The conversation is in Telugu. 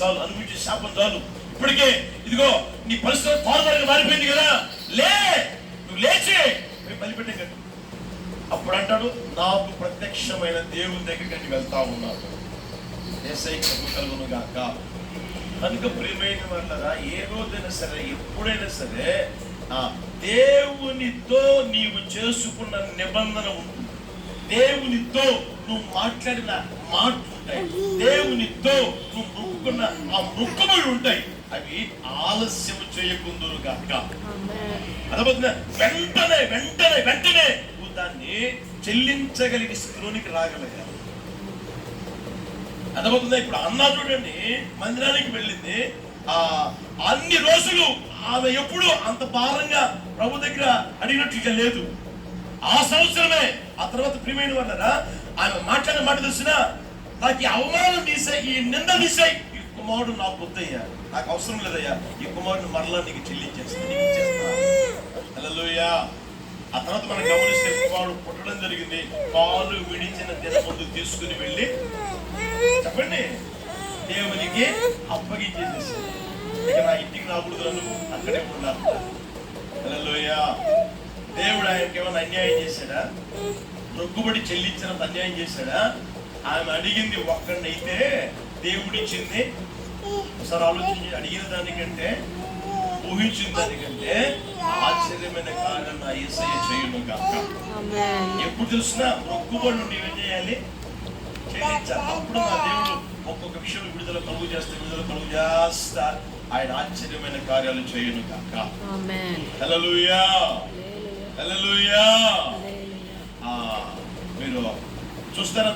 చాలు, అనుభవించే శాపం చాలు. ఇప్పటికే ఇదిగో నీ పరిస్థితి తారుమారుగా మారిపోయింది కదా, లే, నువ్వు లేచి బలిపెట్టే కదా. అప్పుడు అంటాడు, నాకు ప్రత్యక్షమైన దేవుని దగ్గరికి వెళ్తా ఉన్నాను. యేసయ్య కృప కలుగును గాక. కనుక ప్రియమైన వాళ్ళరా, ఏ రోజైనా సరే, ఎప్పుడైనా సరే దేవునితో నీవు చేసుకున్న నిబంధన ఉంటుంది. దేవునితో నువ్వు మాట్లాడిన మాటలు ఉంటాయి. దేవునితో నువ్వు మొక్కుకున్న ఆ మొక్కుబడులు ఉంటాయి. అవి ఆలస్యం చేయకుందురు గాక. అర్థమవుతుందా? వెంటనే వెంటనే వెంటనే నువ్వు దాన్ని చెల్లించగలిగే స్థితిలోనికి రాగలిగారు. అర్థమవుతుందా? ఇప్పుడు అన్నా చూడండి, మందిరానికి వెళ్ళింది, అన్ని రోజులు ఆమె ఎప్పుడు అంత భారంగా ప్రభు దగ్గర అడిగినట్లుగా లేదు. ఆ సంవత్సరమే, ఆ తర్వాత ప్రియమైన వాళ్ళరా, ఆమె మాట్లాడిన మాట తెలిసిన, నాకు ఈ అవమానం తీసాయి, ఈ నింద తీసాయి, ఈ కుమారుడు నాకు వద్దయ్యా, నాకు అవసరం లేదయ్యా, ఈ కుమారుడు మరలా నీకు చెల్లించేస్తా. హల్లెలూయా. ఆ తర్వాత మనం గమనిస్తే కుమారుడు పుట్టడం జరిగింది. పాలు విడిచిన దినముందు తీసుకుని వెళ్ళి చెప్పండి దేవునికి అప్పగించేసేసి, ఇక నా ఇంటికి రాకూడదు, నువ్వు అక్కడే ఉన్నారు. హల్లెలూయా. దేవుడు ఆయనకి ఏమైనా అన్యాయం చేశాడా? మొక్కుబడి చెల్లించినంత అన్యాయం చేశాడా? ఆమె అడిగింది ఒక్కడినైతే దేవుడిచ్చింది. ఒకసారి ఆలోచించి, అడిగిన దానికంటే ఊహించిన దానికంటే ఆశ్చర్యమైన కార్యం నా యేసయ్య చేయును గాక. ఎప్పుడు చూసినా మొక్కుబడి నీవేం చేయాలి? చెల్లించాలి. అప్పుడు నా దేవుడు ఒక్కొక్క విషయం విడుదల కలుగు చేస్తా ఆయన ఆశ్చర్యమైన కార్యాలు చేయును గాక. హల్లెలూయా, హల్లెలూయా. మీరు చూస్తారా?